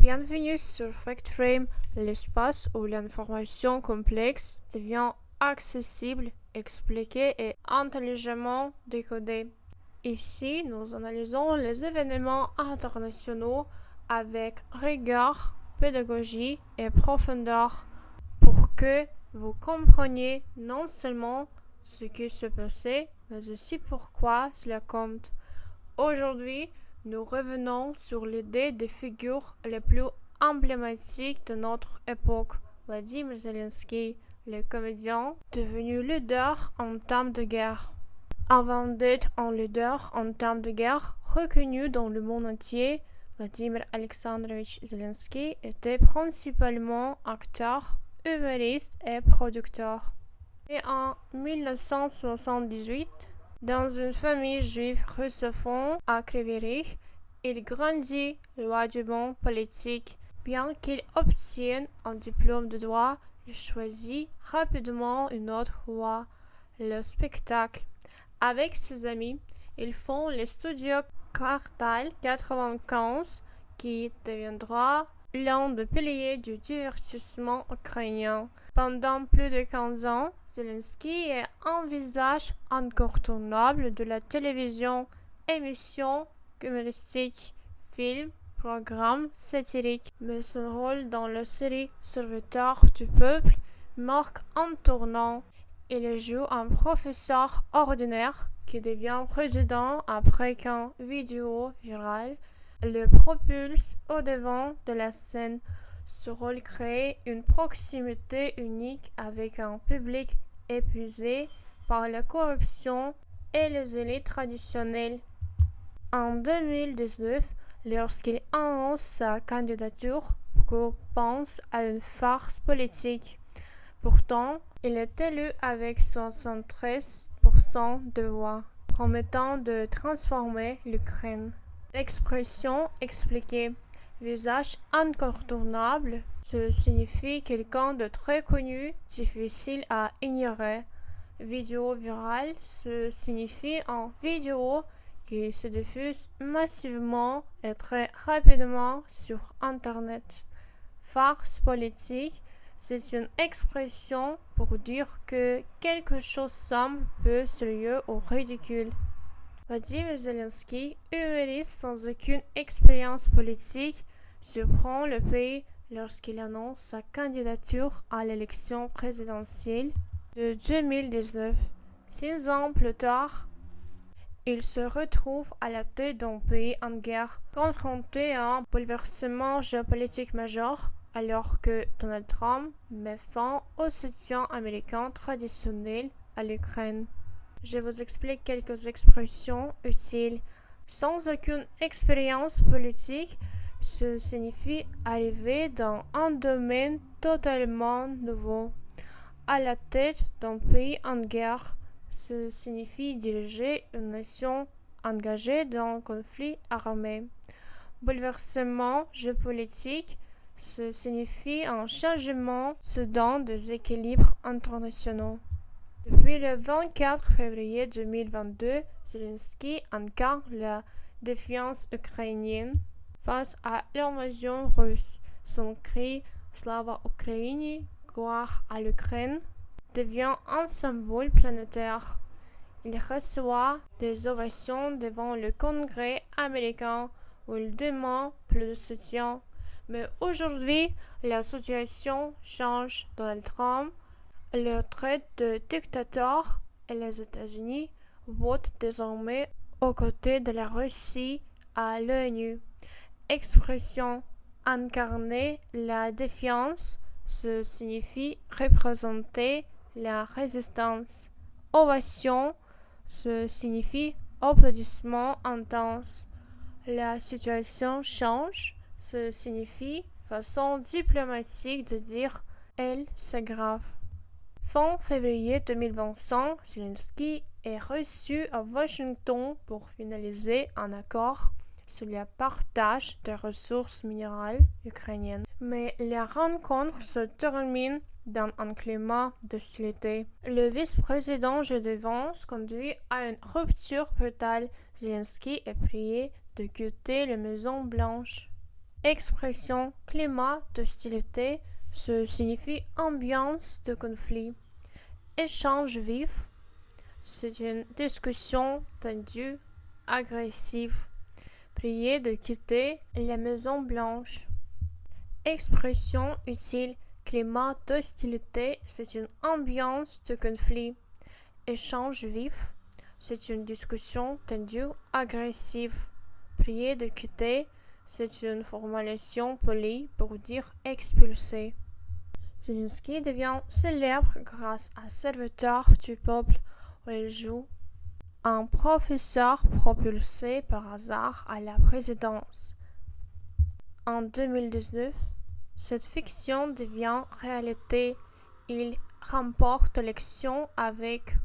Bienvenue sur FactFrame, l'espace où l'information complexe devient accessible, expliquée et intelligemment décodée. Ici, nous analysons les événements internationaux avec rigueur, pédagogie et profondeur pour que vous compreniez non seulement ce qui se passait, mais aussi pourquoi cela compte. Aujourd'hui, nous revenons sur l'idée des figures les plus emblématiques de notre époque. Vladimir Zelensky, le comédien devenu leader en temps de guerre. Avant d'être un leader en temps de guerre reconnu dans le monde entier, Vladimir Alexandrovich Zelensky était principalement acteur, humoriste et producteur. Et en 1978, dans une famille juive russophone à Kryvyi, il grandit loin du monde politique. Bien qu'il obtienne un diplôme de droit, il choisit rapidement une autre voie, le spectacle. Avec ses amis, ils font le studio Kvartal 95 qui deviendra l'un des piliers du divertissement ukrainien. Pendant plus de 15 ans, Zelensky est un visage incontournable de la télévision, émissions humoristiques, films, programmes satiriques. Mais son rôle dans la série Serviteur du peuple marque un tournant. Il joue un professeur ordinaire qui devient président après qu'une vidéo virale le propulse au devant de la scène. Ce rôle crée une proximité unique avec un public épuisé par la corruption et les élites traditionnelles. En 2019, lorsqu'il annonce sa candidature, beaucoup pensent à une farce politique. Pourtant, il est élu avec 73% de voix, promettant de transformer l'Ukraine. L'expression expliquée visage incontournable, ce signifie quelqu'un de très connu, difficile à ignorer. Vidéo virale, ce signifie une vidéo qui se diffuse massivement et très rapidement sur Internet. Farce politique, c'est une expression pour dire que quelque chose semble peu sérieux ou ridicule. Vladimir Zelensky, humoriste sans aucune expérience politique, surprend le pays lorsqu'il annonce sa candidature à l'élection présidentielle de 2019. 6 ans plus tard, il se retrouve à la tête d'un pays en guerre, confronté à un bouleversement géopolitique majeur, alors que Donald Trump met fin au soutien américain traditionnel à l'Ukraine. Je vous explique quelques expressions utiles. Sans aucune expérience politique, ce signifie arriver dans un domaine totalement nouveau. À la tête d'un pays en guerre, ce signifie diriger une nation engagée dans un conflit armé. Bouleversement géopolitique, ce signifie un changement soudain des équilibres internationaux. Depuis le 24 février 2022, Zelensky incarne la défiance ukrainienne face à l'invasion russe. Son cri « Slava Ukraini » gloire à l'Ukraine devient un symbole planétaire. Il reçoit des ovations devant le Congrès américain où il demande plus de soutien. Mais aujourd'hui, la situation change. Donald Trump le traite de dictateur et les États-Unis votent désormais aux côtés de la Russie à l'ONU. Expression incarner la défiance, ce signifie représenter la résistance. Ovation, ce signifie applaudissement intense. La situation change, ce signifie façon diplomatique de dire elle s'aggrave. Fin février 2025, Zelensky est reçu à Washington pour finaliser un accord sur le partage des ressources minérales ukrainiennes. Mais la rencontre se termine dans un climat d'hostilité. Le vice-président J.D. Vance conduit à une rupture brutale. Zelensky est prié de quitter la Maison Blanche. Expression climat d'hostilité, ce signifie ambiance de conflit. Échange vif, c'est une discussion tendue, agressive. Prier de quitter la Maison Blanche. Expression utile, climat d'hostilité, c'est une ambiance de conflit. Échange vif, c'est une discussion tendue, agressive. Prier de quitter, c'est une formulation polie pour dire expulser. Zelensky devient célèbre grâce à Serviteur du peuple où il joue un professeur propulsé par hasard à la présidence. En 2019, cette fiction devient réalité. Il remporte l'élection avec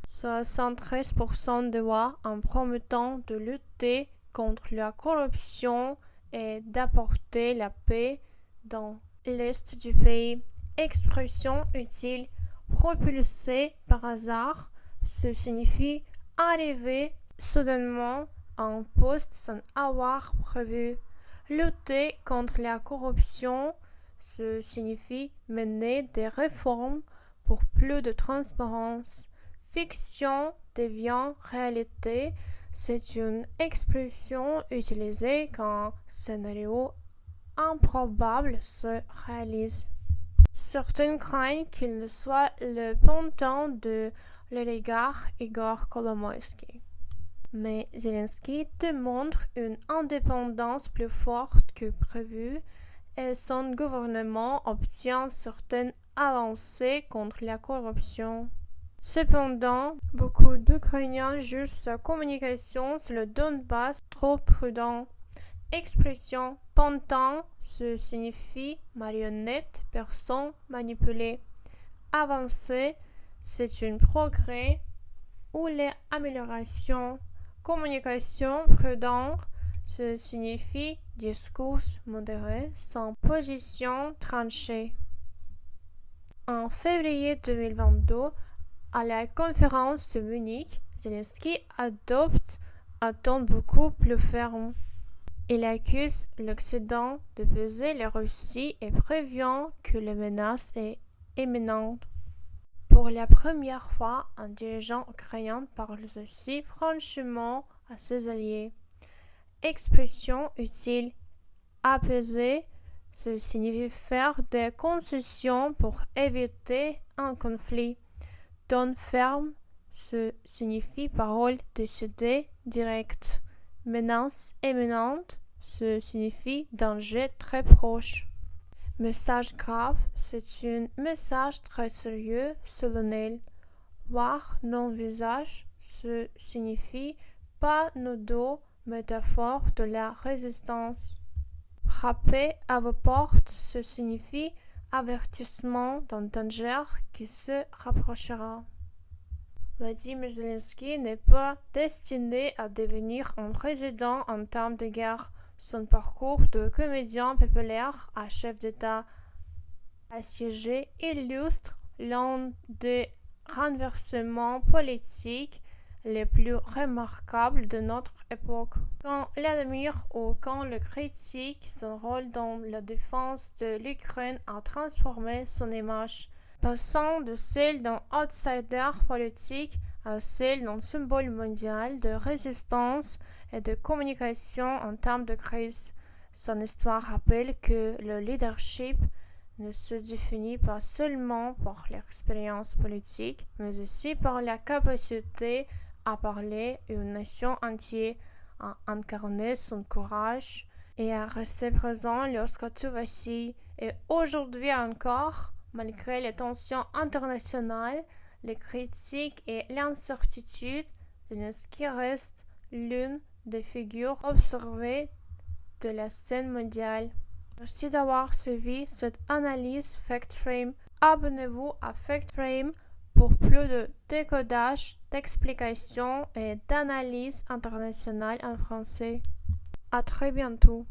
73% de voix en promettant de lutter contre la corruption et d'apporter la paix dans l'est du pays. Expression utile, propulsé par hasard, ce signifie arriver soudainement à un poste sans avoir prévu. Lutter contre la corruption, ce signifie mener des réformes pour plus de transparence. Fiction devient réalité, c'est une expression utilisée quand un scénario improbable se réalise. Certains craignent qu'il ne soit le pendant de l'oligarque Igor Kolomoïski. Mais Zelensky démontre une indépendance plus forte que prévu et son gouvernement obtient certaines avancées contre la corruption. Cependant, beaucoup d'Ukrainiens jugent sa communication sur le Donbass trop prudente. Expression pendant, ce signifie marionnette, personne manipulée. Avancer, c'est un progrès ou l'amélioration. Communication prudente, ce signifie discours modéré sans position tranchée. En février 2022, à la conférence de Munich, Zelensky adopte un ton beaucoup plus ferme. Il accuse l'Occident de peser la Russie et prévient que la menace est imminente. Pour la première fois, un dirigeant ukrainien parle aussi franchement à ses alliés. Expression utile, apaiser, ce signifie faire des concessions pour éviter un conflit. Ton ferme, ce signifie parole décidée, directe. Menace imminente, ce signifie danger très proche. Message grave, c'est un message très sérieux, solennel. Voir non visage, ce signifie pas nos dos, métaphore de la résistance. Frapper à vos portes, ce signifie avertissement d'un danger qui se rapprochera. Vladimir Zelensky n'est pas destiné à devenir un président en temps de guerre. Son parcours de comédien populaire à chef d'État assiégé illustre l'un des renversements politiques les plus remarquables de notre époque. Quand l'admire ou quand le critique, son rôle dans la défense de l'Ukraine a transformé son image, passant de celle d'un outsider politique à celle d'un symbole mondial de résistance et de communication en temps de crise. Son histoire rappelle que le leadership ne se définit pas seulement par l'expérience politique, mais aussi par la capacité à parler à une nation entière, à incarner son courage et à rester présent lorsque tout vacille. Et aujourd'hui encore, malgré les tensions internationales, les critiques et l'incertitude, Zelensky reste l'une des figures observées de la scène mondiale. Merci d'avoir suivi cette analyse FactFrame. Abonnez-vous à FactFrame pour plus de décodage, d'explications et d'analyses internationales en français. À très bientôt.